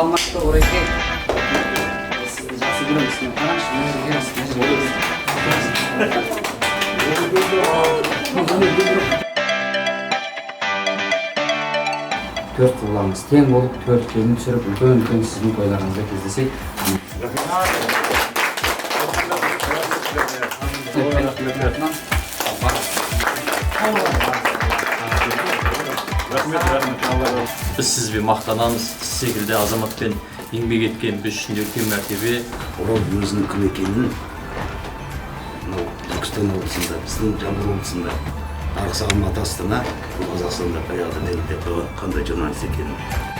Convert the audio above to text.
Almakta oraya gel. Nasıl görüyorsun? Dört yıllarımız teң olup, dört kelini sürüp, үлкен sizin toylarınızda кездесек. Biz sizbe maqtanamız, siz секілді азаматпен еңбек еткен біз үшін де үлкен мәртебе. Орал өзінің кім екенін мынау Түркістан облысында, біздің Жамбыл облысында, Арыс Алматы Астана, Қазақстанда баяғыдан дәлелдеп қойған қандай журналист екенін.